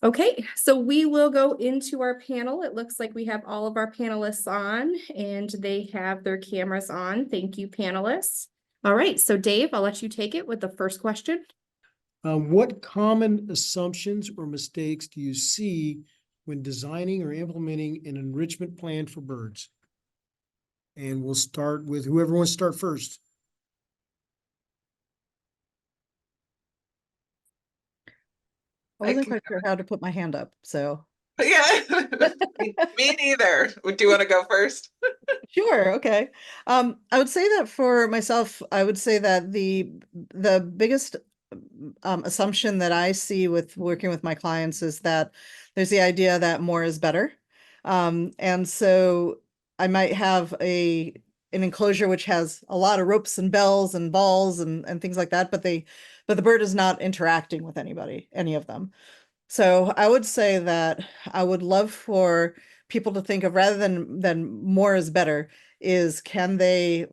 Okay, so we will go into our panel. It looks like we have all of our panelists on and they have their cameras on. Thank you, panelists. All right, so Dave, I'll let you take it with the first question. What common assumptions or mistakes do you see when designing or implementing an enrichment plan for birds? And we'll start with whoever wants to start first. I wasn't quite sure how to put my hand up, so. Yeah, me neither. Do you want to go first? Sure, okay. I would say that for myself, I would say that the biggest assumption that I see with working with my clients is that there's the idea that more is better. And so I might have an enclosure which has a lot of ropes and bells and balls and things like that, but the bird is not interacting with any of them. So I would say that I would love for people to think of, rather than more is better, is can they,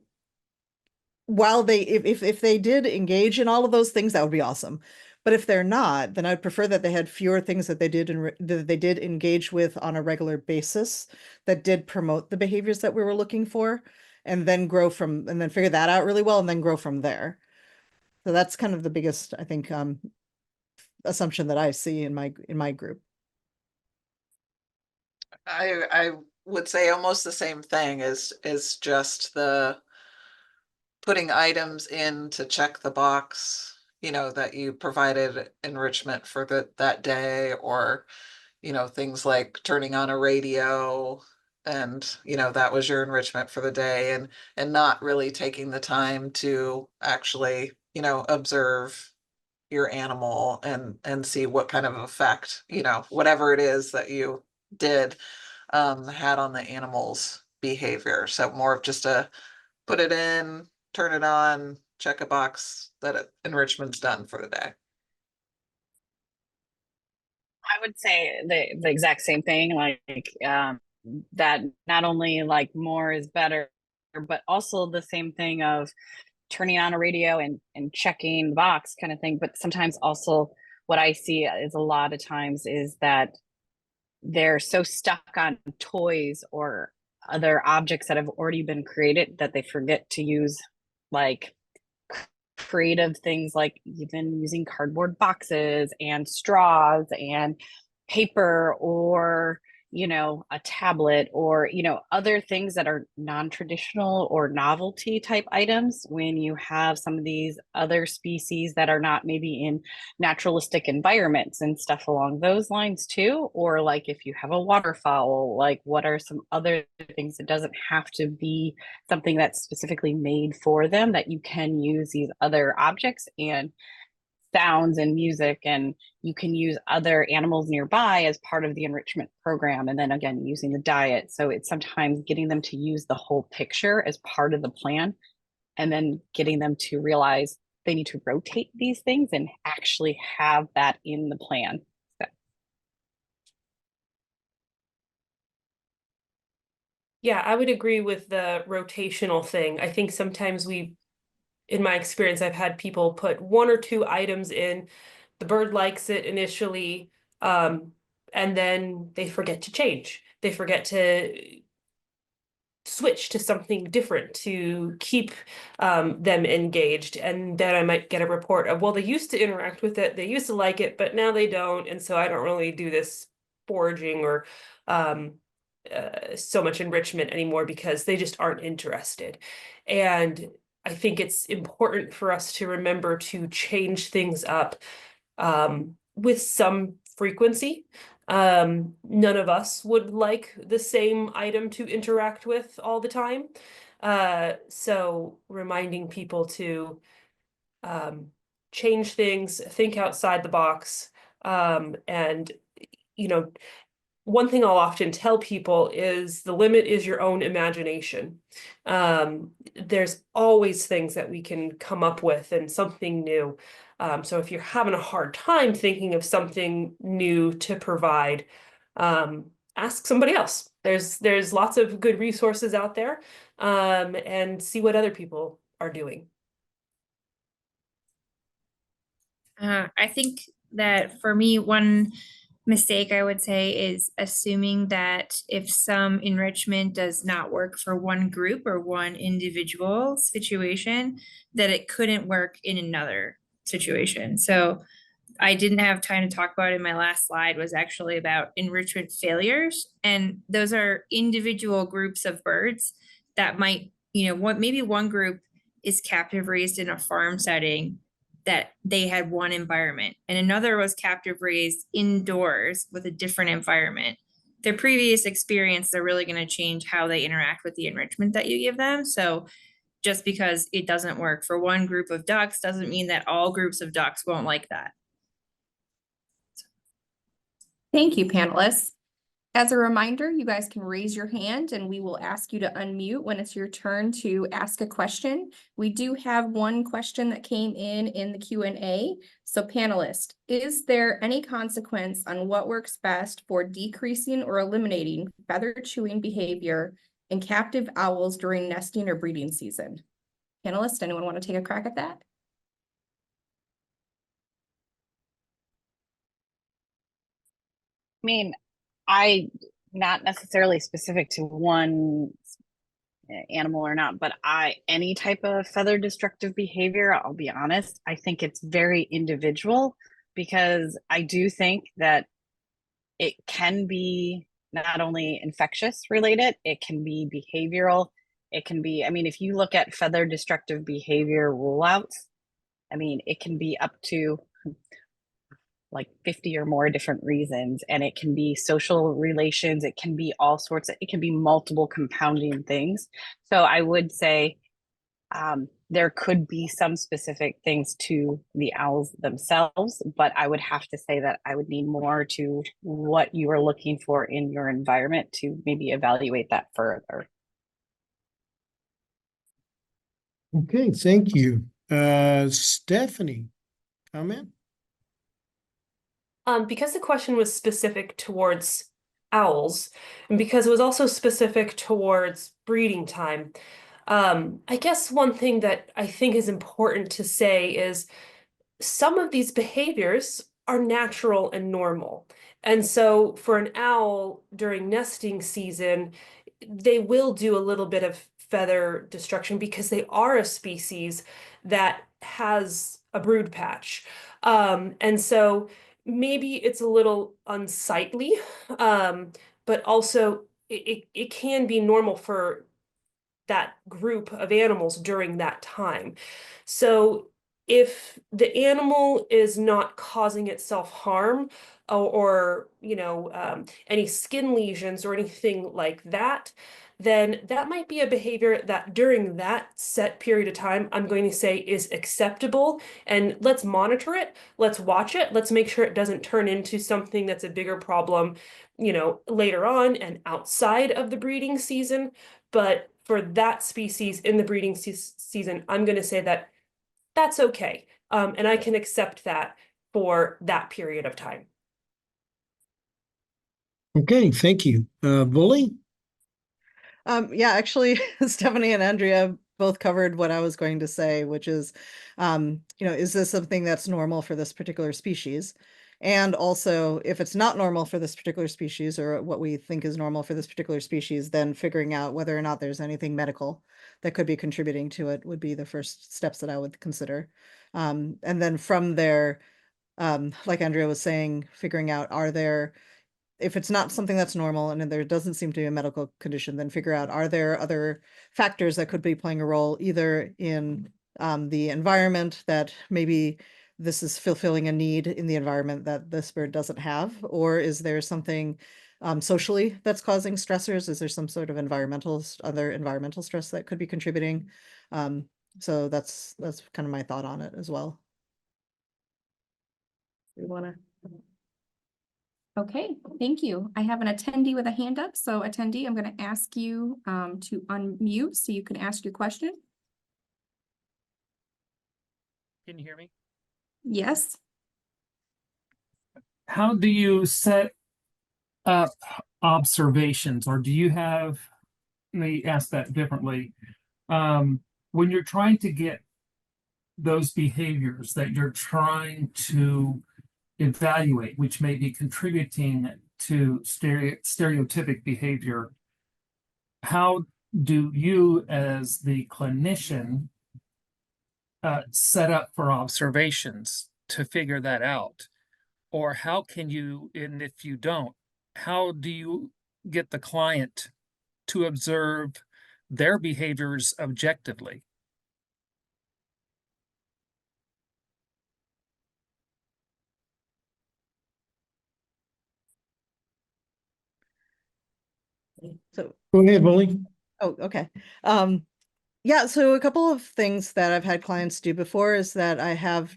while they, if they did engage in all of those things, that would be awesome. But if they're not, then I'd prefer that they had fewer things that they did engage with on a regular basis that did promote the behaviors that we were looking for, and then figure that out really well and then grow from there. So that's kind of the biggest, I think, assumption that I see in my group. I would say almost the same thing is just the putting items in to check the box, that you provided enrichment for that day, or, things like turning on a radio and, that was your enrichment for the day, and not really taking the time to actually, observe your animal and see what kind of effect, whatever it is that you did had on the animal's behavior. So more of just a put it in, turn it on, check a box that enrichment's done for the day. I would say the exact same thing, that not only like more is better, but also the same thing of turning on a radio and checking the box kind of thing. But sometimes also what I see is a lot of times is that they're so stuck on toys or other objects that have already been created that they forget to use like creative things, like even using cardboard boxes and straws and paper, or a tablet, or other things that are non-traditional or novelty type items, when you have some of these other species that are not maybe in naturalistic environments and stuff along those lines too. Or like if you have a waterfowl, like what are some other things? It doesn't have to be something that's specifically made for them, that you can use these other objects and sounds and music, and you can use other animals nearby as part of the enrichment program, and then again using the diet. So it's sometimes getting them to use the whole picture as part of the plan, and then getting them to realize they need to rotate these things and actually have that in the plan. So. Yeah, I would agree with the rotational thing. I think sometimes in my experience, I've had people put one or two items in, the bird likes it initially, and then they forget to change. They forget to switch to something different to keep them engaged. And then I might get a report of, well, they used to interact with it, they used to like it, but now they don't. And so I don't really do this foraging or so much enrichment anymore because they just aren't interested. And I think it's important for us to remember to change things up with some frequency. None of us would like the same item to interact with all the time. So reminding people to change things, think outside the box, and one thing I'll often tell people is the limit is your own imagination. There's always things that we can come up with and something new. So if you're having a hard time thinking of something new to provide, ask somebody else. There's lots of good resources out there, and see what other people are doing. I think that for me, one mistake I would say is assuming that if some enrichment does not work for one group or one individual situation, that it couldn't work in another situation. So I didn't have time to talk about it in my last slide was actually about enrichment failures. And those are individual groups of birds that might, maybe one group is captive raised in a farm setting that they had one environment and another was captive raised indoors with a different environment. Their previous experience, they're really going to change how they interact with the enrichment that you give them. So just because it doesn't work for one group of ducks doesn't mean that all groups of ducks won't like that. Thank you, panelists. As a reminder, you guys can raise your hand and we will ask you to unmute when it's your turn to ask a question. We do have one question that came in the Q&A. So panelists, is there any consequence on what works best for decreasing or eliminating feather chewing behavior in captive owls during nesting or breeding season? Panelists, anyone want to take a crack at that? I mean, not necessarily specific to one animal or not, but any type of feather destructive behavior, I'll be honest, I think it's very individual because I do think that it can be not only infectious related, it can be behavioral. It can be, I mean, if you look at feather destructive behavior ruleouts, I mean, it can be up to like 50 or more different reasons, and it can be social relations, it can be all sorts of, it can be multiple compounding things. So I would say there could be some specific things to the owls themselves, but I would have to say that I would need more to what you are looking for in your environment to maybe evaluate that further. Okay, thank you. Stephanie, comment? Because the question was specific towards owls, and because it was also specific towards breeding time, I guess one thing that I think is important to say is some of these behaviors are natural and normal. And so for an owl during nesting season, they will do a little bit of feather destruction because they are a species that has a brood patch. And so maybe it's a little unsightly, but also it can be normal for that group of animals during that time. So if the animal is not causing itself harm or any skin lesions or anything like that, then that might be a behavior that during that set period of time, I'm going to say is acceptable. And let's monitor it, let's watch it, let's make sure it doesn't turn into something that's a bigger problem, later on and outside of the breeding season. But for that species in the breeding season, I'm going to say that that's okay. And I can accept that for that period of time. Okay, thank you. Bully? Yeah, actually, Stephanie and Andrea both covered what I was going to say, which is, is this something that's normal for this particular species? And also, if it's not normal for this particular species or what we think is normal for this particular species, then figuring out whether or not there's anything medical that could be contributing to it would be the first steps that I would consider. And then from there, like Andrea was saying, figuring out if it's not something that's normal and there doesn't seem to be a medical condition, then figure out, are there other factors that could be playing a role either in the environment that maybe this is fulfilling a need in the environment that this bird doesn't have, or is there something socially that's causing stressors? Is there some sort of other environmental stress that could be contributing? So that's kind of my thought on it as well. We want to. Okay, thank you. I have an attendee with a hand up. So attendee, I'm going to ask you to unmute so you can ask your question. Can you hear me? Yes. How do you set up observations, or do you have, let me ask that differently. When you're trying to get those behaviors that you're trying to evaluate, which may be contributing to stereotypic behavior, how do you as the clinician set up for observations to figure that out? Or how can you, and if you don't, how do you get the client to observe their behaviors objectively? So, Go ahead, Molly. oh, okay. Yeah, so a couple of things that I've had clients do before is that I have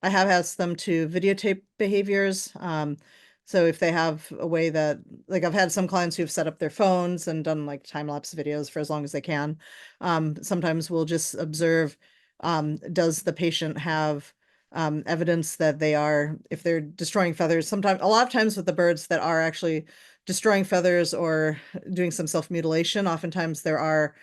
asked them to videotape behaviors. So if they have a way that, like, I've had some clients who've set up their phones and done like time-lapse videos for as long as they can. Sometimes we'll just observe, does the patient have evidence that if they're destroying feathers, a lot of times with the birds that are actually destroying feathers or doing some self-mutilation, oftentimes there are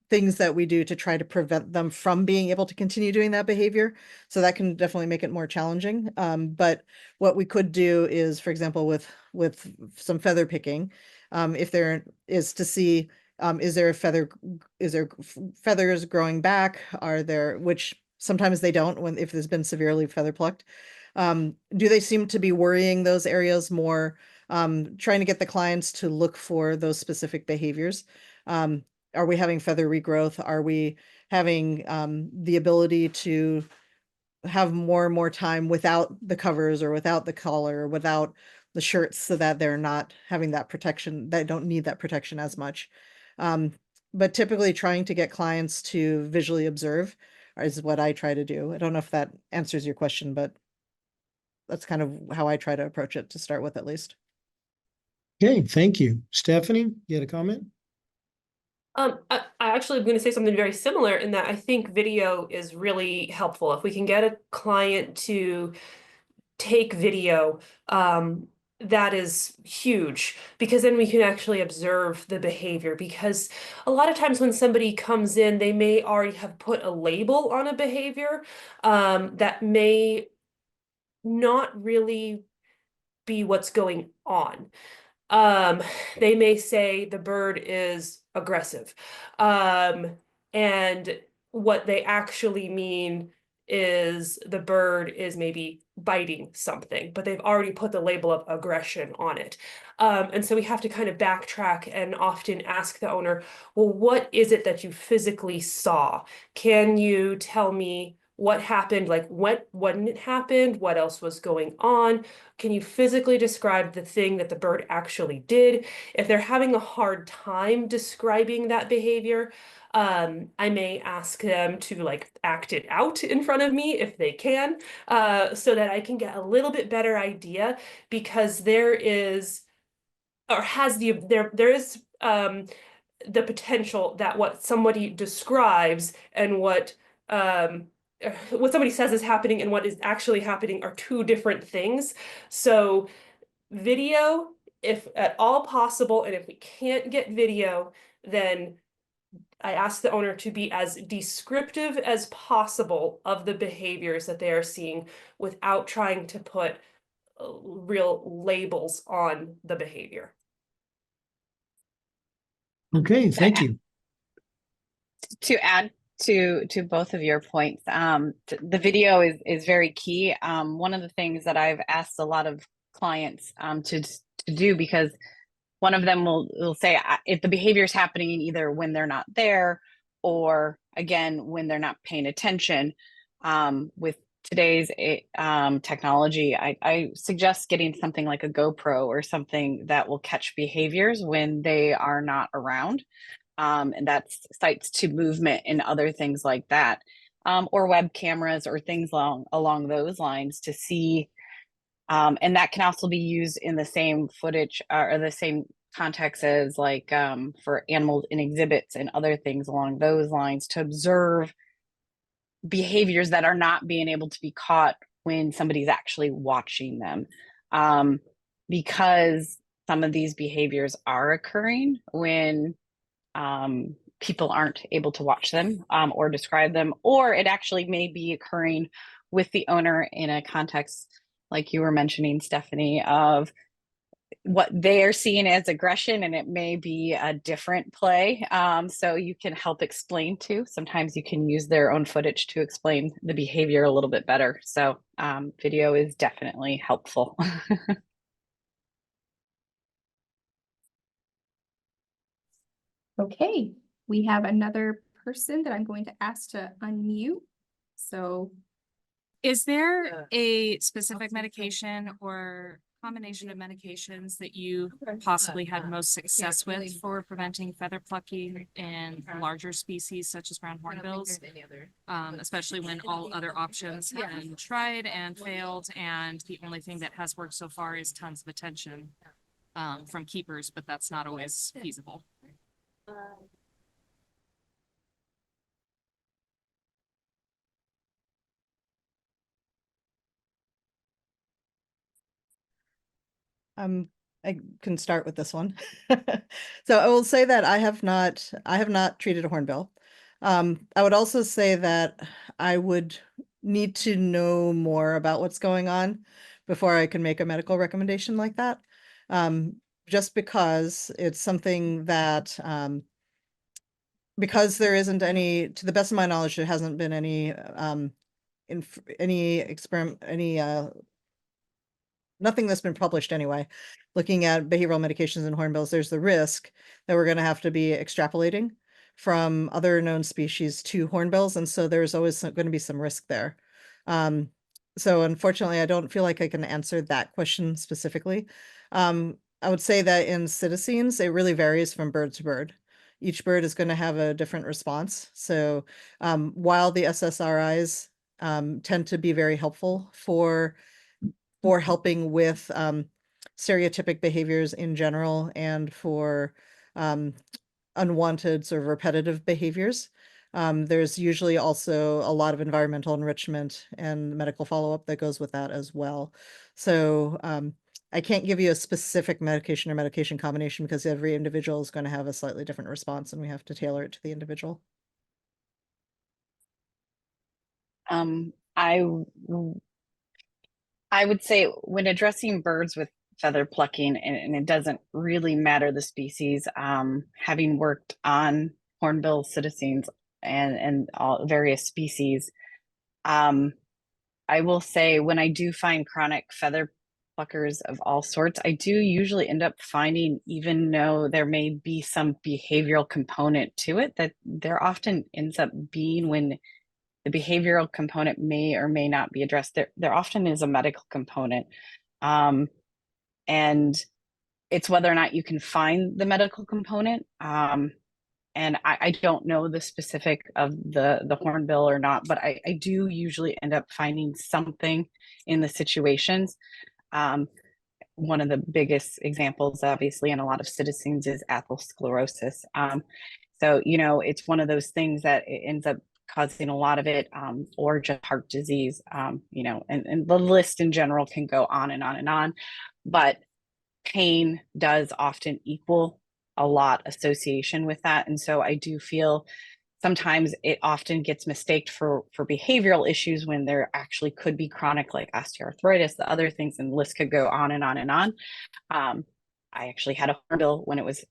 things that we do to try to prevent them from being able to continue doing that behavior. So that can definitely make it more challenging. But what we could do is, for example, with some feather picking, if there is to see, is there feathers growing back? Which sometimes they don't if there's been severely feather plucked. Do they seem to be worrying those areas more? Trying to get the clients to look for those specific behaviors. Are we having feather regrowth? Are we having the ability to have more and more time without the covers or without the collar or without the shirts so that they're not having that protection, they don't need that protection as much. But typically trying to get clients to visually observe is what I try to do. I don't know if that answers your question, but that's kind of how I try to approach it to start with, at least. Okay, thank you. Stephanie, you had a comment? I actually am going to say something very similar in that I think video is really helpful. If we can get a client to take video, that is huge, because then we can actually observe the behavior. Because a lot of times when somebody comes in, they may already have put a label on a behavior that may not really be what's going on. They may say the bird is aggressive. And what they actually mean is the bird is maybe biting something, but they've already put the label of aggression on it. And so we have to kind of backtrack and often ask the owner, well, what is it that you physically saw? Can you tell me what happened? Like when it happened? What else was going on? Can you physically describe the thing that the bird actually did? If they're having a hard time describing that behavior, I may ask them to like act it out in front of me if they can, so that I can get a little bit better idea, because there is the potential that what somebody describes and what somebody says is happening and what is actually happening are two different things. So video, if at all possible, and if we can't get video, then I ask the owner to be as descriptive as possible of the behaviors that they are seeing without trying to put real labels on the behavior. Okay, thank you. To add to both of your points, the video is very key. One of the things that I've asked a lot of clients to do, because one of them will say if the behavior is happening either when they're not there or again when they're not paying attention, with today's technology, I suggest getting something like a GoPro or something that will catch behaviors when they are not around. And that's sights to movement and other things like that, or web cameras or things along those lines to see. And that can also be used in the same footage or the same context as like for animals in exhibits and other things along those lines, to observe behaviors that are not being able to be caught when somebody's actually watching them. Because some of these behaviors are occurring when people aren't able to watch them or describe them, or it actually may be occurring with the owner in a context like you were mentioning, Stephanie, of what they are seeing as aggression, and it may be a different play. So you can help explain too. Sometimes you can use their own footage to explain the behavior a little bit better. So video is definitely helpful. Okay, we have another person that I'm going to ask to unmute. So Is there a specific medication or combination of medications that you possibly had most success with for preventing feather plucking in larger species such as brown hornbills? Especially when all other options have been tried and failed, and the only thing that has worked so far is tons of attention from keepers, but that's not always feasible. I can start with this one. So I will say that I have not treated a hornbill. I would also say that I would need to know more about what's going on before I can make a medical recommendation like that. Just because it's something that, because there isn't any, to the best of my knowledge, there hasn't been any, nothing that's been published anyway, looking at behavioral medications in hornbills. There's the risk that we're going to have to be extrapolating from other known species to hornbills. And so there's always going to be some risk there. So unfortunately, I don't feel like I can answer that question specifically. I would say that in psittacines, it really varies from bird to bird. Each bird is going to have a different response. So while the SSRIs tend to be very helpful for helping with stereotypic behaviors in general and for unwanted sort of repetitive behaviors, there's usually also a lot of environmental enrichment and medical follow-up that goes with that as well. So I can't give you a specific medication or medication combination because every individual is going to have a slightly different response, and we have to tailor it to the individual. I would say when addressing birds with feather plucking, and it doesn't really matter the species, having worked on hornbill psittacines and all various species, I will say when I do find chronic feather pluckers of all sorts, I do usually end up finding, even though there may be some behavioral component to it, that there often ends up being, when the behavioral component may or may not be addressed, there often is a medical component. And it's whether or not you can find the medical component. And I don't know the specific of the hornbill or not, but I do usually end up finding something in the situations. One of the biggest examples, obviously, in a lot of psittacines is atherosclerosis. So, you know, it's one of those things that it ends up causing a lot of it, or just heart disease, you know, and the list in general can go on and on and on, but pain does often equal a lot association with that. And so I do feel sometimes it often gets mistaked for behavioral issues when there actually could be chronic, like osteoarthritis, the other things, and the list could go on and on and on. I actually had a hornbill when it was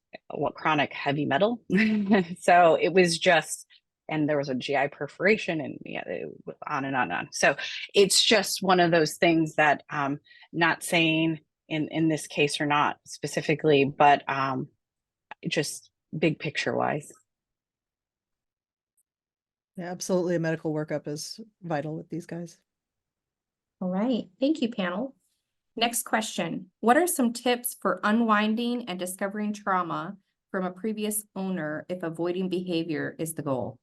chronic heavy metal. So it was just, and there was a GI perforation, and yeah, on and on and on. So it's just one of those things that, not saying in this case or not specifically, but just big picture wise. Yeah, absolutely. A medical workup is vital with these guys. all right, thank you, panel. Next question. What are some tips for unwinding and discovering trauma from a previous owner if avoiding behavior is the goal?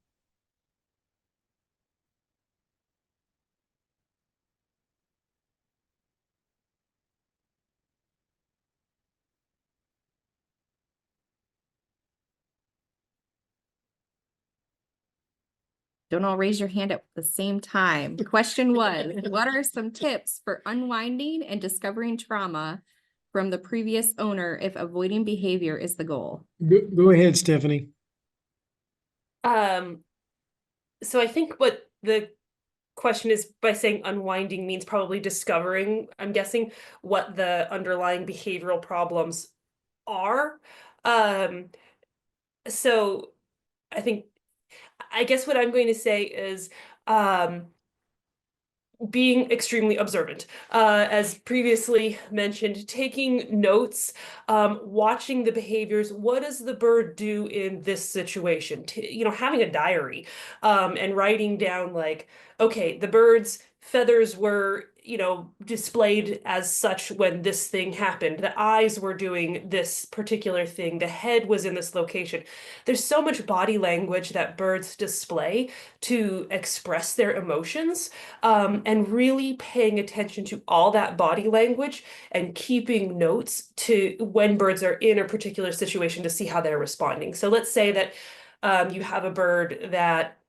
Don't all raise your hand at the same time. The question was, what are some tips for unwinding and discovering trauma from the previous owner if avoiding behavior is the goal? Go ahead, Stephanie. So I think what the question is, by saying unwinding means probably discovering, I'm guessing, what the underlying behavioral problems are. So I guess what I'm going to say is, being extremely observant, as previously mentioned, taking notes, watching the behaviors. What does the bird do in this situation? Having a diary, and writing down, like, okay, the bird's feathers were, displayed as such when this thing happened. The eyes were doing this particular thing. The head was in this location. There's so much body language that birds display to express their emotions, and really paying attention to all that body language and keeping notes to when birds are in a particular situation to see how they're responding. So let's say that you have a bird that,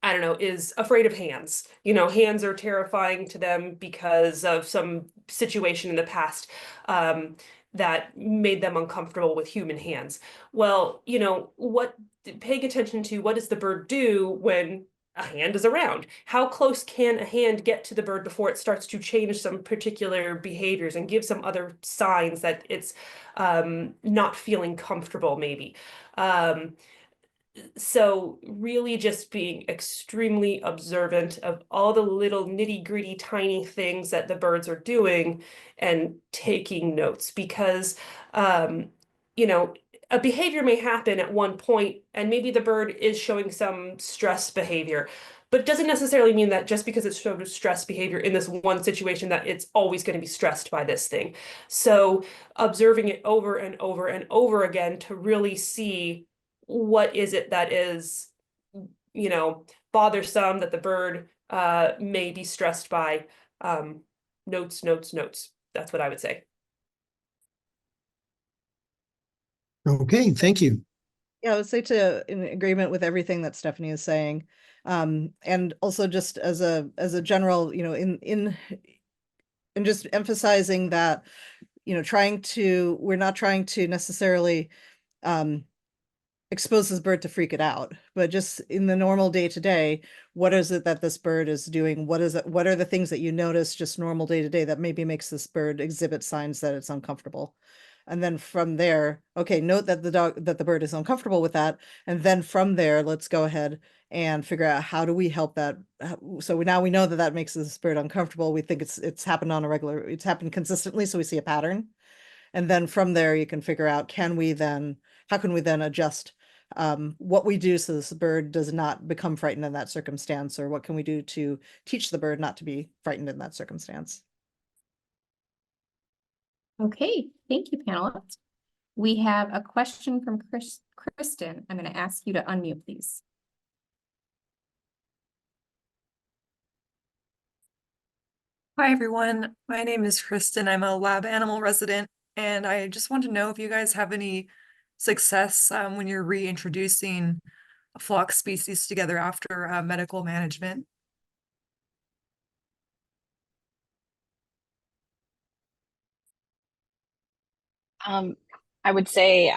I don't know, is afraid of hands. Hands are terrifying to them because of some situation in the past that made them uncomfortable with human hands. Well, paying attention to what does the bird do when a hand is around? How close can a hand get to the bird before it starts to change some particular behaviors and give some other signs that it's not feeling comfortable, maybe? So really just being extremely observant of all the little nitty-gritty tiny things that the birds are doing and taking notes, because a behavior may happen at one point and maybe the bird is showing some stress behavior, but it doesn't necessarily mean that just because it's showed stress behavior in this one situation that it's always going to be stressed by this thing. So observing it over and over and over again to really see what is it that is, bothersome, that the bird may be stressed by. Notes. That's what I would say. Okay, thank you. Yeah, I would say in agreement with everything that Stephanie is saying. And also just as a general, in just emphasizing that, we're not trying to necessarily expose this bird to freak it out, but just in the normal day to day, what is it that this bird is doing? What are the things that you notice just normal day to day that maybe makes this bird exhibit signs that it's uncomfortable? And then from there, okay, note that the bird is uncomfortable with that. And then from there, let's go ahead and figure out how do we help that. So now we know that makes this bird uncomfortable. We think it's happened it's happened consistently. So we see a pattern. And then from there, you can figure out, how can we then adjust what we do so this bird does not become frightened in that circumstance, or what can we do to teach the bird not to be frightened in that circumstance? Okay, thank you, panelists. We have a question from Kristen. I'm going to ask you to unmute, please. Hi, everyone. My name is Kristen. I'm a lab animal resident, and I just want to know if you guys have any success when you're reintroducing a flock species together after medical management. I would say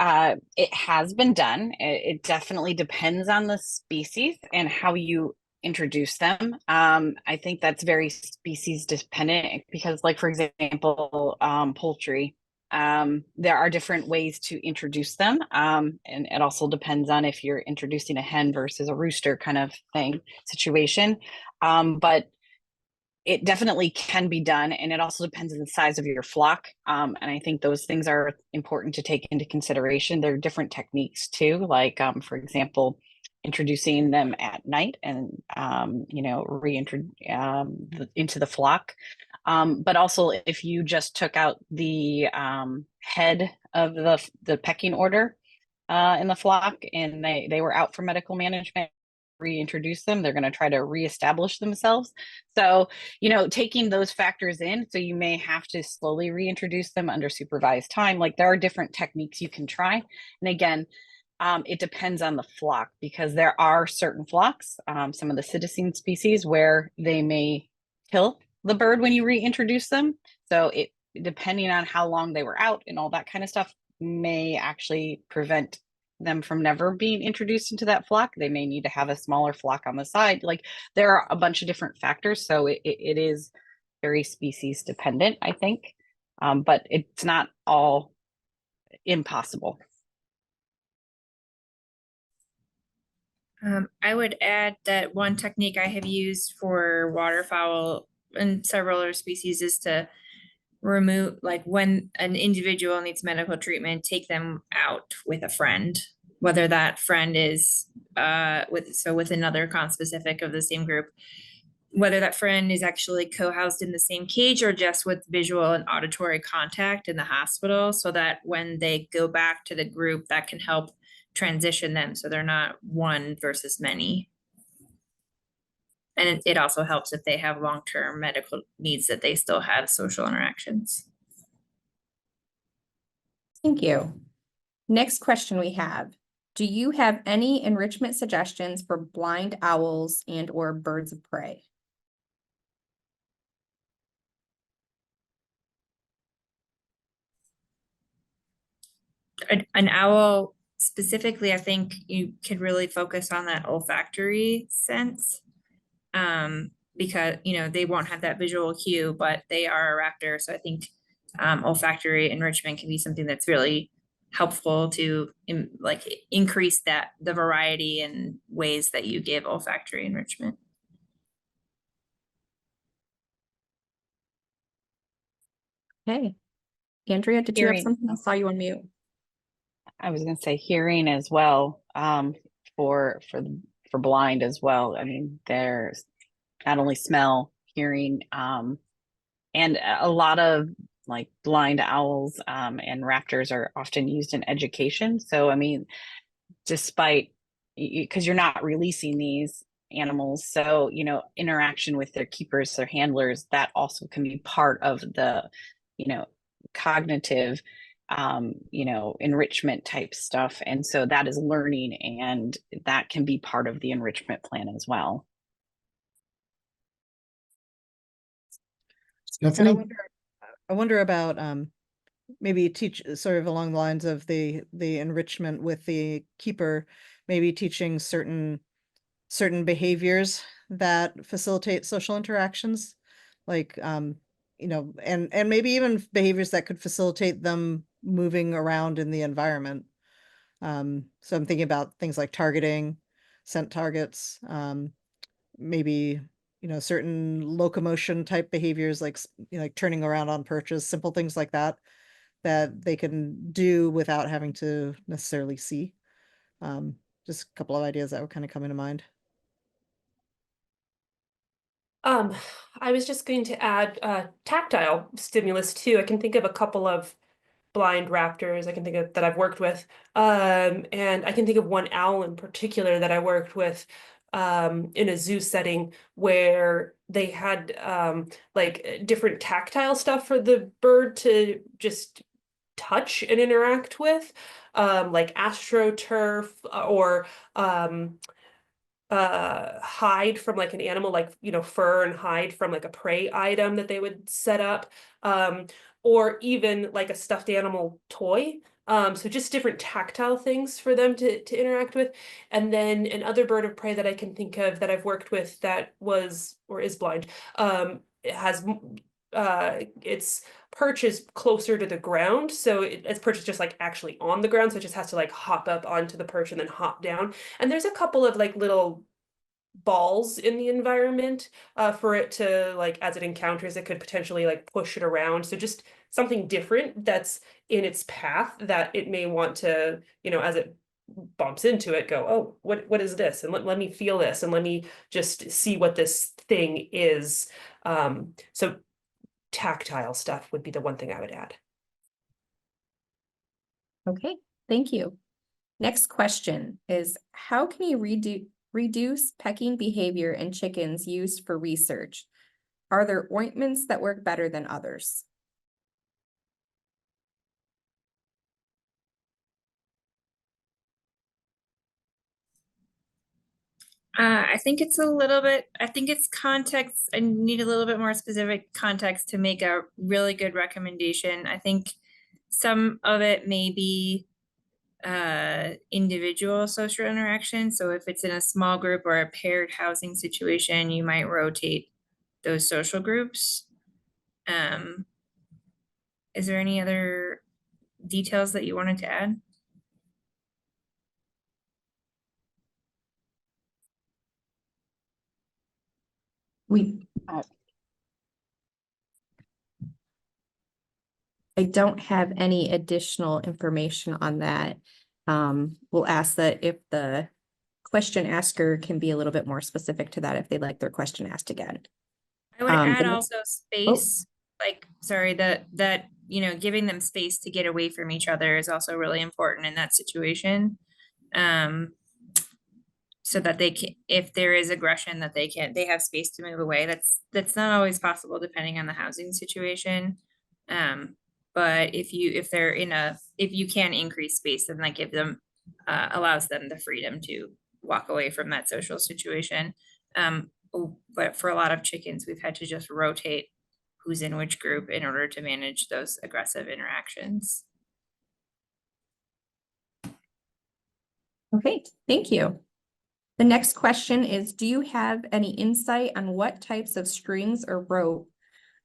it has been done. It definitely depends on the species and how you introduce them. I think that's very species dependent because, like, for example, poultry, there are different ways to introduce them. And it also depends on if you're introducing a hen versus a rooster kind of situation. But it definitely can be done, and it also depends on the size of your flock. And I think those things are important to take into consideration. There are different techniques too, like for example, introducing them at night and reintroduce into the flock. But also, if you just took out the head of the pecking order in the flock and they were out for medical management, reintroduce them, they're going to try to reestablish themselves. So, taking those factors in, so you may have to slowly reintroduce them under supervised time. Like, there are different techniques you can try. And again, it depends on the flock, because there are certain flocks, some of the citizen species, where they may kill the bird when you reintroduce them. So depending on how long they were out and all that kind of stuff, may actually prevent them from never being introduced into that flock. They may need to have a smaller flock on the side. Like there are a bunch of different factors. So it is very species dependent, I think. But it's not all impossible. I would add that one technique I have used for waterfowl and several other species is to remove, like when an individual needs medical treatment, take them out with a friend, whether that friend is with another conspecific of the same group, whether that friend is actually co-housed in the same cage or just with visual and auditory contact in the hospital, so that when they go back to the group, that can help transition them so they're not one versus many. And it also helps if they have long-term medical needs that they still have social interactions. Thank you. Next question we have. Do you have any enrichment suggestions for blind owls and or birds of prey? An owl specifically, I think you could really focus on that olfactory sense. Because, you know, they won't have that visual cue, but they are a raptor. So I think olfactory enrichment can be something that's really helpful to increase the variety and ways that you give olfactory enrichment. Okay. Andrea, did you have Hearing. something? I saw you on mute. I was going to say hearing as well, for blind as well. I mean, there's not only smell, hearing, and a lot of like blind owls and raptors are often used in education. So, I mean, despite, because you're not releasing these animals, so, you know, interaction with their keepers, their handlers, that also can be part of the, you know, cognitive, you know, enrichment type stuff. And so that is learning, and that can be part of the enrichment plan as well. Stephanie? I wonder about maybe teach sort of along the lines of the enrichment with the keeper, maybe teaching certain behaviors that facilitate social interactions, like you know, and maybe even behaviors that could facilitate them moving around in the environment. So I'm thinking about things like targeting, scent targets, maybe, you know, certain locomotion type behaviors like, you know, like turning around on perches, simple things like that, that they can do without having to necessarily see. Just a couple of ideas that were kind of coming to mind. I was just going to add tactile stimulus too. I can think of a couple of blind raptors I can think of that I've worked with. And I can think of one owl in particular that I worked with in a zoo setting where they had like different tactile stuff for the bird to just touch and interact with, like astroturf or hide from like an animal, like, you know, fur and hide from like a prey item that they would set up, or even like a stuffed animal toy. So just different tactile things for them to interact with. And then another bird of prey that I can think of that I've worked with that was or is blind, it has its perch is closer to the ground, so its perch is just like actually on the ground, so it just has to like hop up onto the perch and then hop down. And there's a couple of like little balls in the environment for it to, like, as it encounters it, could potentially like push it around. So just something different that's in its path that it may want to, you know, as it bumps into it, go, oh, what is this? And let me feel this, and let me just see what this thing is. So tactile stuff would be the one thing I would add. Okay, thank you. Next question is, how can you reduce pecking behavior in chickens used for research? Are there ointments that work better than others? I think it's context. I need a little bit more specific context to make a really good recommendation. I think some of it may be individual social interaction. So if it's in a small group or a paired housing situation, you might rotate those social groups. Is there any other details that you wanted to add? I don't have any additional information on that. We'll ask that if the question asker can be a little bit more specific to that, if they'd like their question asked again. I would add and- also space, like, sorry, that, you know, giving them space to get away from each other is also really important in that situation. So that they can, if there is aggression, that they have space to move away. That's not always possible depending on the housing situation. But if you can increase space, then that gives them, allows them the freedom to walk away from that social situation. But for a lot of chickens, we've had to just rotate who's in which group in order to manage those aggressive interactions. Okay, thank you. The next question is, do you have any insight on what types of strings or rope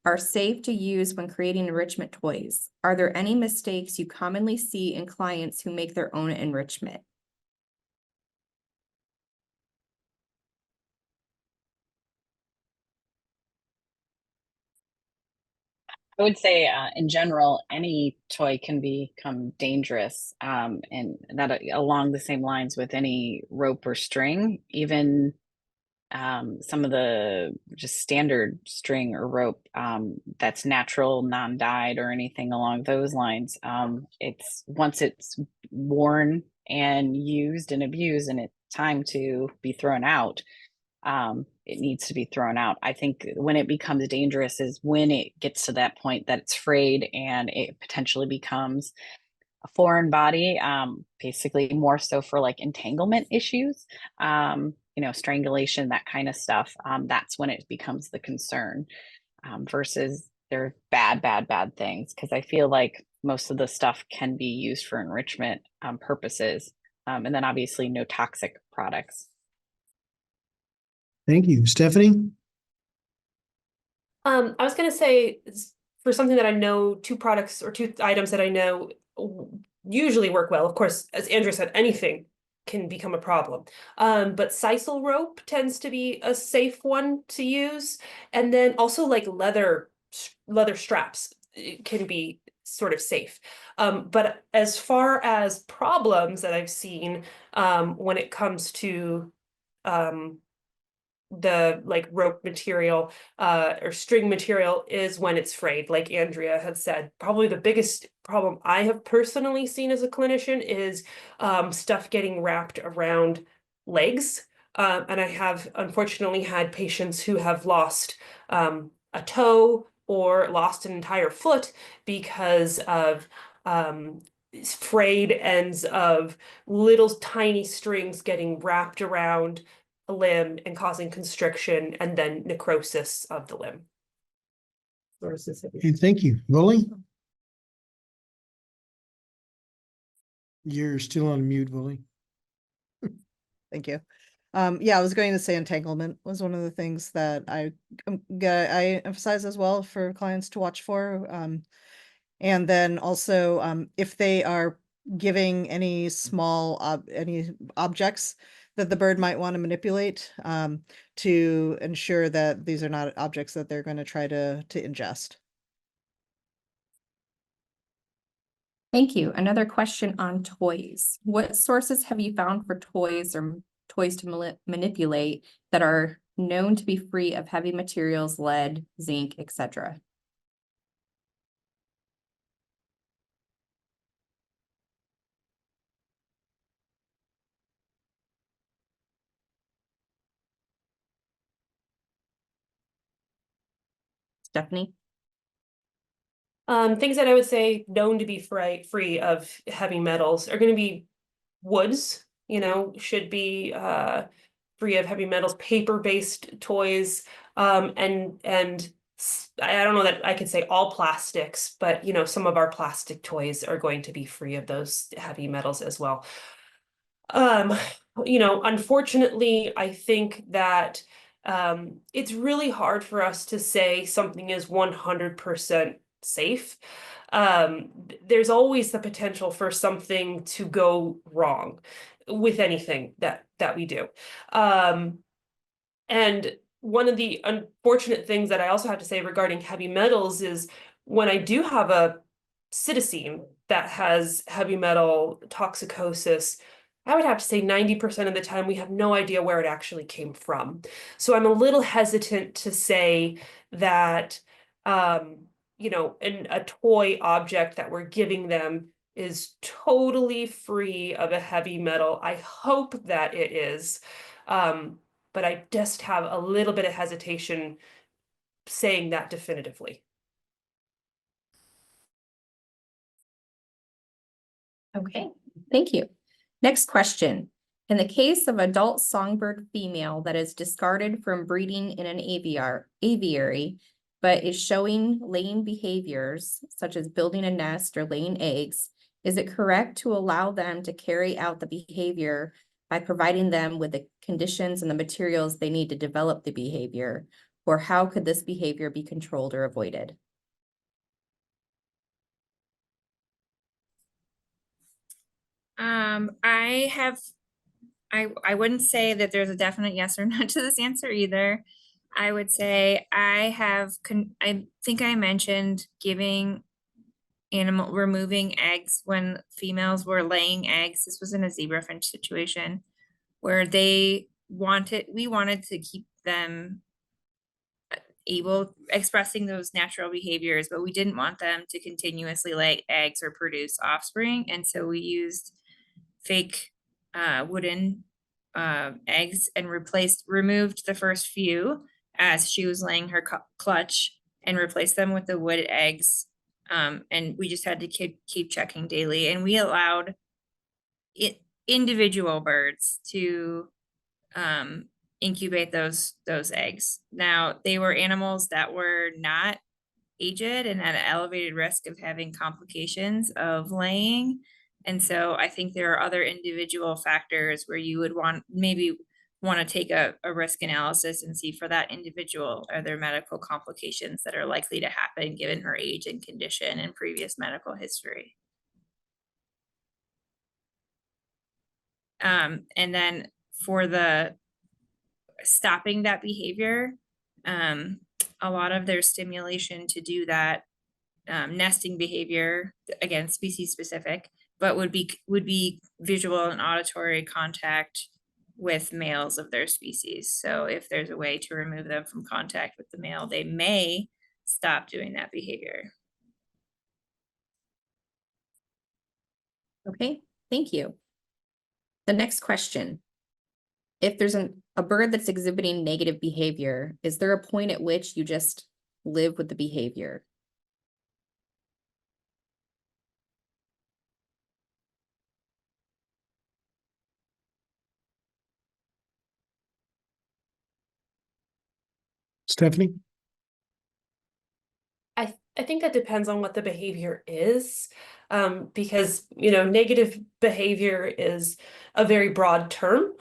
are safe to use when creating enrichment toys? Are there any mistakes you commonly see in clients who make their own enrichment? I would say, in general, any toy can become dangerous, and that along the same lines with any rope or string, even some of the just standard string or rope that's natural, non-dyed, or anything along those lines. It's once it's worn and used and abused, and it's time to be thrown out. It needs to be thrown out. I think when it becomes dangerous is when it gets to that point that it's frayed and it potentially becomes a foreign body, basically more so for like entanglement issues, strangulation, that kind of stuff. That's when it becomes the concern, versus they're bad things. Because I feel like most of the stuff can be used for enrichment purposes. And then obviously no toxic products. Thank you. Stephanie? I was gonna say, for something that I know, two products or two items that I know usually work well. Of course, as Andrea said, anything can become a problem. But sisal rope tends to be a safe one to use. And then also like leather straps can be sort of safe. But as far as problems that I've seen, when it comes to the like rope material or string material is when it's frayed, like Andrea had said. Probably the biggest problem I have personally seen as a clinician is stuff getting wrapped around legs. And I have unfortunately had patients who have lost a toe or lost an entire foot because of frayed ends of little tiny strings getting wrapped around a limb and causing constriction and then necrosis of the limb. Okay, thank you. Willie? You're still on mute, Willie. Thank you. Yeah, I was going to say entanglement was one of the things that I emphasize as well for clients to watch for. And then also, if they are giving any small any objects that the bird might want to manipulate, to ensure that these are not objects that they're going to try to ingest. Thank you. Another question on toys. What sources have you found for toys or toys to manipulate that are known to be free of heavy materials, lead, zinc, etc.? Stephanie? Things that I would say known to be free of heavy metals are going to be woods, should be free of heavy metals, paper-based toys, and I don't know that I could say all plastics, but you know, some of our plastic toys are going to be free of those heavy metals as well. You know, unfortunately, I think that it's really hard for us to say something is 100% safe. There's always the potential for something to go wrong with anything that we do. And one of the unfortunate things that I also have to say regarding heavy metals is when I do have a citizen that has heavy metal toxicosis, I would have to say 90% of the time we have no idea where it actually came from. So I'm a little hesitant to say that, you know, a toy object that we're giving them is totally free of a heavy metal. I hope that it is. But I just have a little bit of hesitation saying that definitively. Okay, thank you. Next question. In the case of adult songbird female that is discarded from breeding in an aviary, but is showing laying behaviors such as building a nest or laying eggs, is it correct to allow them to carry out the behavior by providing them with the conditions and the materials they need to develop the behavior? Or how could this behavior be controlled or avoided? I wouldn't say that there's a definite yes or no to this answer either. I would say I think I mentioned removing eggs when females were laying eggs. This was in a zebrafinch situation where we wanted to keep them expressing those natural behaviors, but we didn't want them to continuously lay eggs or produce offspring. And so we used fake wooden eggs and removed the first few as she was laying her clutch and replaced them with the wood eggs. And we just had to keep checking daily, and we allowed individual birds to incubate those eggs. Now, they were animals that were not aged and at an elevated risk of having complications of laying. And so I think there are other individual factors where you would want to take a risk analysis and see for that individual, are there medical complications that are likely to happen given her age and condition and previous medical history. And then for the stopping that behavior, a lot of their stimulation to do that nesting behavior, again, species specific, but would be visual and auditory contact with males of their species. So if there's a way to remove them from contact with the male, they may stop doing that behavior. Okay, thank you. The next question. If there's a bird that's exhibiting negative behavior, is there a point at which you just live with the behavior? Stephanie? I think that depends on what the behavior is, because, you know, negative behavior is a very broad term.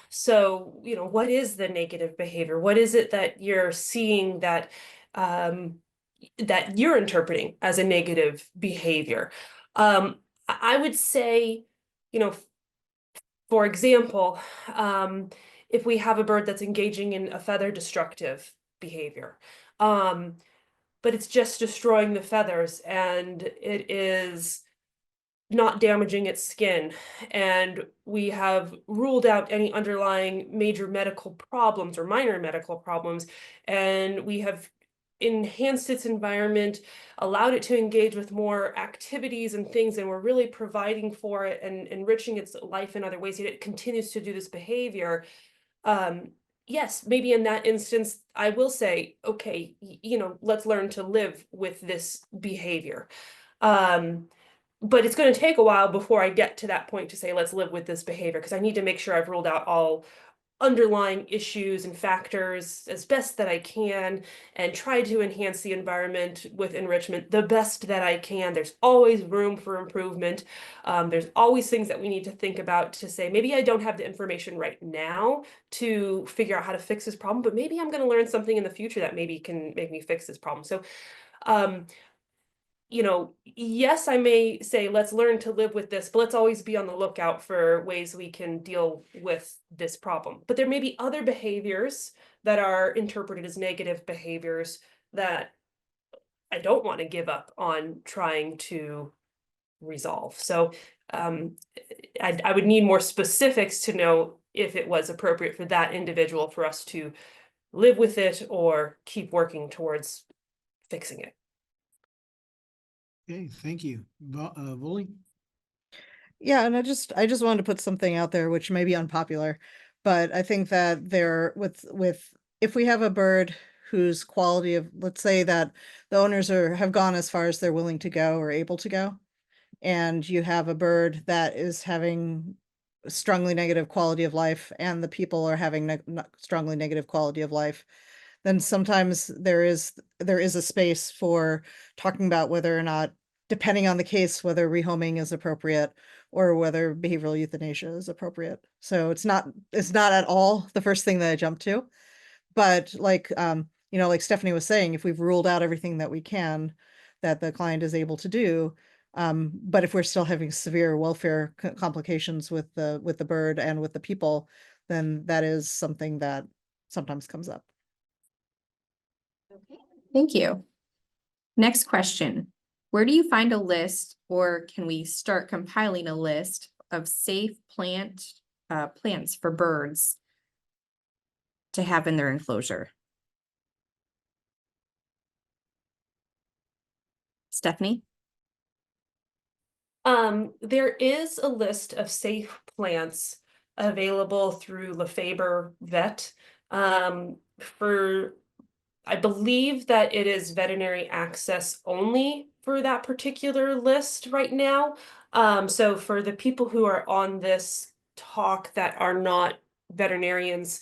So, you know, what is the negative behavior? What is it that you're seeing that you're interpreting as a negative behavior? I would say, you know, for example, if we have a bird that's engaging in a feather destructive behavior, but it's just destroying the feathers and it is not damaging its skin, and we have ruled out any underlying major medical problems or minor medical problems, and we have enhanced its environment, allowed it to engage with more activities and things, and we're really providing for it and enriching its life in other ways, yet it continues to do this behavior. Yes, maybe in that instance, I will say, okay, you know, let's learn to live with this behavior. But it's going to take a while before I get to that point to say, let's live with this behavior, because I need to make sure I've ruled out all underlying issues and factors as best that I can and try to enhance the environment with enrichment the best that I can. There's always room for improvement. There's always things that we need to think about to say, maybe I don't have the information right now to figure out how to fix this problem, but maybe I'm going to learn something in the future that maybe can make me fix this problem. So, you know, yes, I may say, let's learn to live with this, but let's always be on the lookout for ways we can deal with this problem. But there may be other behaviors that are interpreted as negative behaviors that I don't want to give up on trying to resolve. So I would need more specifics to know if it was appropriate for that individual for us to live with it or keep working towards fixing it. Okay, thank you. Wooly? Yeah, and I just wanted to put something out there which may be unpopular, but I think that if we have a bird whose quality of, let's say that the owners have gone as far as they're willing to go or able to go, and you have a bird that is having strongly negative quality of life and the people are having strongly negative quality of life, then sometimes there is a space for talking about whether or not, depending on the case, whether rehoming is appropriate or whether behavioral euthanasia is appropriate. So it's not at all the first thing that I jump to, but like, you know, like Stephanie was saying, if we've ruled out everything that we can, that the client is able to do, but if we're still having severe welfare complications with the bird and with the people, then that is something that sometimes comes up. Thank you. Next question. Where do you find a list, or can we start compiling a list of safe plants for birds to have in their enclosure? Stephanie? There is a list of safe plants available through Lefebvre Vet. I believe that it is veterinary access only for that particular list right now. So for the people who are on this talk that are not veterinarians,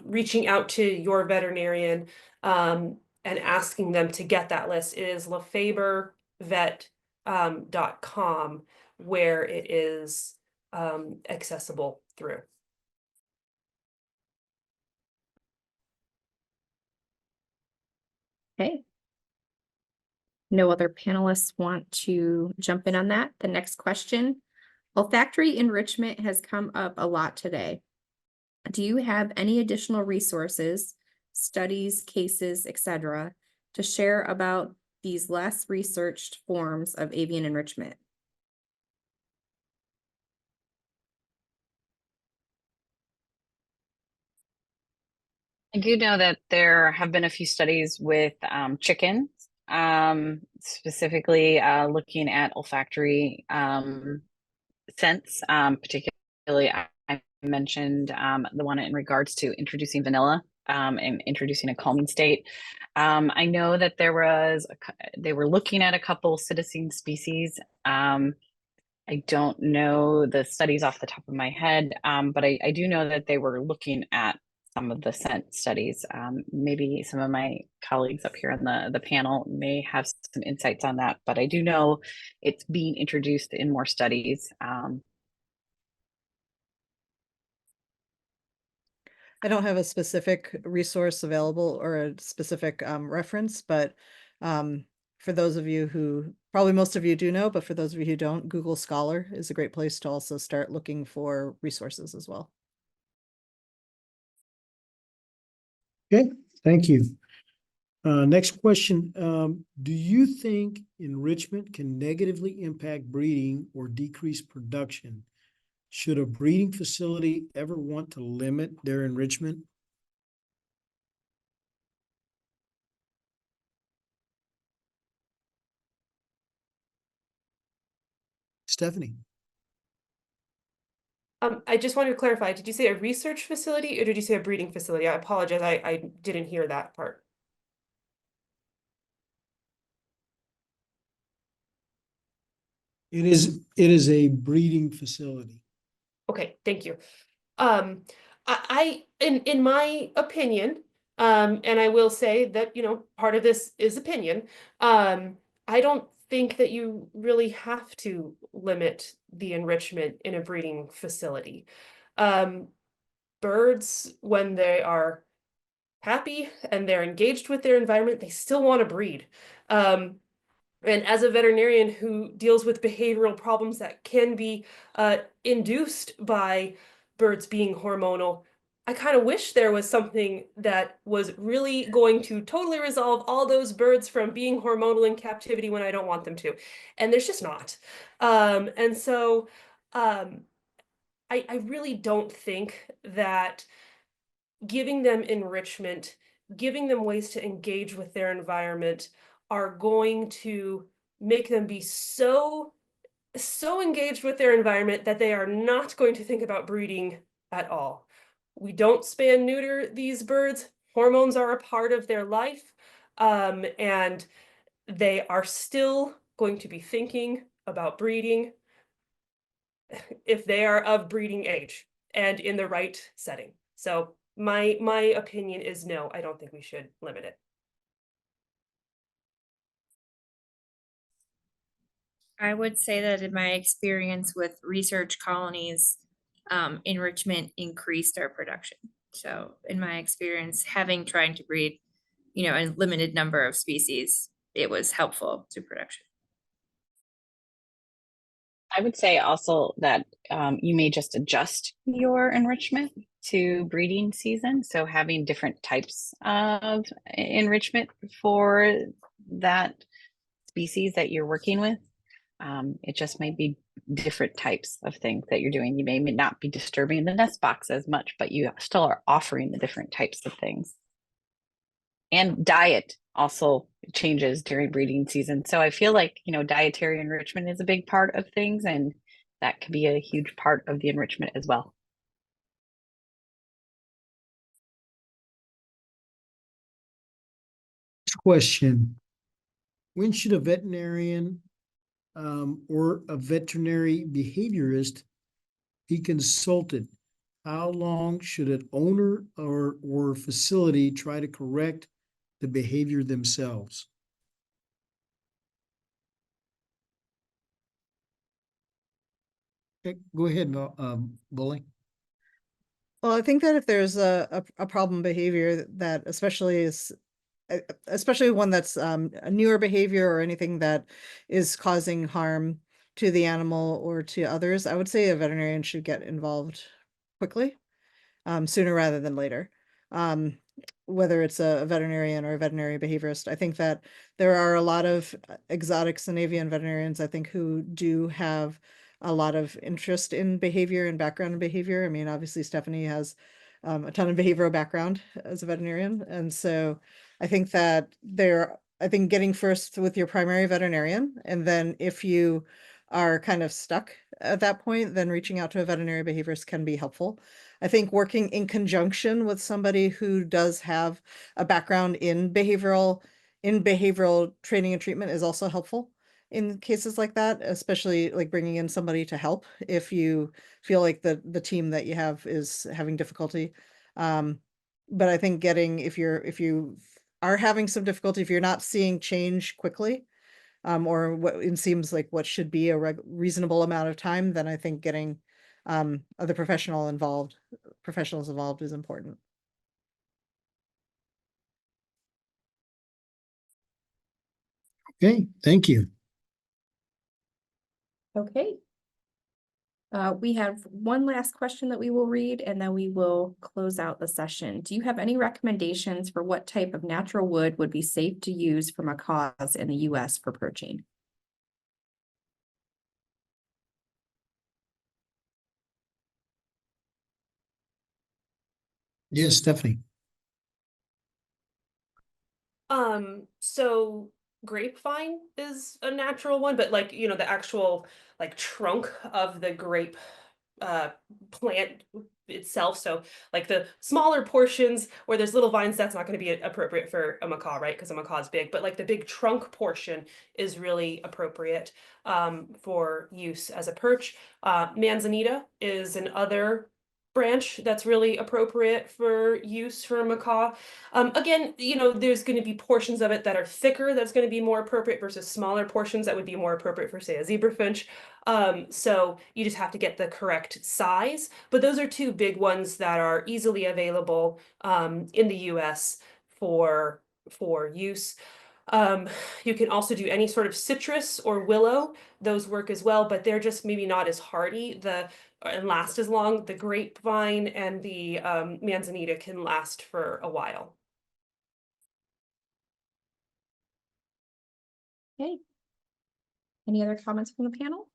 reaching out to your veterinarian and asking them to get that list is lefebvrevet.com, where it is accessible through. Okay. No other panelists want to jump in on that. The next question. Olfactory enrichment has come up a lot today. Do you have any additional resources, studies, cases, etc., to share about these less researched forms of avian enrichment? I do know that there have been a few studies with chickens, specifically looking at olfactory scents. Particularly, I mentioned the one in regards to introducing vanilla and introducing a calming state. I know that they were looking at a couple citizen species. I don't know the studies off the top of my head, but I do know that they were looking at some of the scent studies. Maybe some of my colleagues up here on the panel may have some insights on that, but I do know it's being introduced in more studies. I don't have a specific resource available or a specific reference, but for those of you who, probably most of you do know, but for those of you who don't, Google Scholar is a great place to also start looking for resources as well. Okay, thank you. Next question. Do you think enrichment can negatively impact breeding or decrease production? Should a breeding facility ever want to limit their enrichment? Stephanie? I just wanted to clarify, did you say a research facility or did you say a breeding facility? I apologize, I didn't hear that part. It is a breeding facility. Okay, thank you. In my opinion, and I will say that, you know, part of this is opinion. I don't think that you really have to limit the enrichment in a breeding facility. Birds, when they are happy and they're engaged with their environment, they still want to breed. And as a veterinarian who deals with behavioral problems that can be induced by birds being hormonal, I kind of wish there was something that was really going to totally resolve all those birds from being hormonal in captivity when I don't want them to. And there's just not. And so I really don't think that giving them enrichment, giving them ways to engage with their environment are going to make them be so engaged with their environment that they are not going to think about breeding at all. We don't spay and neuter these birds. Hormones are a part of their life, and they are still going to be thinking about breeding if they are of breeding age and in the right setting. So my opinion is no, I don't think we should limit it. I would say that in my experience with research colonies, enrichment increased our production. So in my experience, having trying to breed, you know, a limited number of species, it was helpful to production. I would say also that you may just adjust your enrichment to breeding season. So having different types of enrichment for that species that you're working with. It just may be different types of things that you're doing. You may not be disturbing the nest box as much, but you still are offering the different types of things. And diet also changes during breeding season. So I feel like, you know, dietary enrichment is a big part of things, and that could be a huge part of the enrichment as well. Question. When should a veterinarian or a veterinary behaviorist be consulted? How long should an owner or facility try to correct the behavior themselves? Okay, go ahead, Bully. Well, I think that if there's a problem behavior that especially one that's a newer behavior or anything that is causing harm to the animal or to others, I would say a veterinarian should get involved quickly, sooner rather than later. Whether it's a veterinarian or a veterinary behaviorist, I think that there are a lot of exotics and avian veterinarians, I think, who do have a lot of interest in behavior and background in behavior. I mean, obviously Stephanie has a ton of behavioral background as a veterinarian. And so I think that I think getting first with your primary veterinarian, and then if you are kind of stuck at that point, then reaching out to a veterinary behaviorist can be helpful. I think working in conjunction with somebody who does have a background in behavioral training and treatment is also helpful in cases like that, especially like bringing in somebody to help if you feel like the team that you have is having difficulty. But I think if you are having some difficulty, if you're not seeing change quickly, or what it seems like what should be a reasonable amount of time, then I think getting other professionals involved is important. Okay, thank you. Okay. We have one last question that we will read, and then we will close out the session. Do you have any recommendations for what type of natural wood would be safe to use for macaws in the US for perching? Yes, Stephanie. So grapevine is a natural one, but like, you know, the actual like trunk of the grape plant itself. So like the smaller portions where there's little vines, that's not going to be appropriate for a macaw, right? Because a macaw is big, but like the big trunk portion is really appropriate for use as a perch. Manzanita is another branch that's really appropriate for use for a macaw. Again, you know, there's going to be portions of it that are thicker that's going to be more appropriate versus smaller portions that would be more appropriate for, say, a zebrafinch. So you just have to get the correct size. But those are two big ones that are easily available in the US for use. You can also do any sort of citrus or willow. Those work as well, but they're just maybe not as hardy and last as long. The grapevine and the manzanita can last for a while. Okay. Any other comments from the panel?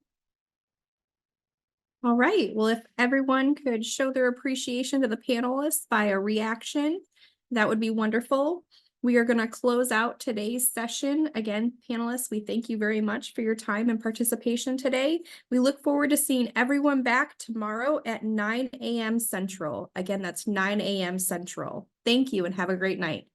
All right, well, if everyone could show their appreciation to the panelists by a reaction, that would be wonderful. We are going to close out today's session. Again, panelists, we thank you very much for your time and participation today. We look forward to seeing everyone back tomorrow at 9 a.m. Central. Again, that's 9 a.m. Central. Thank you and have a great night.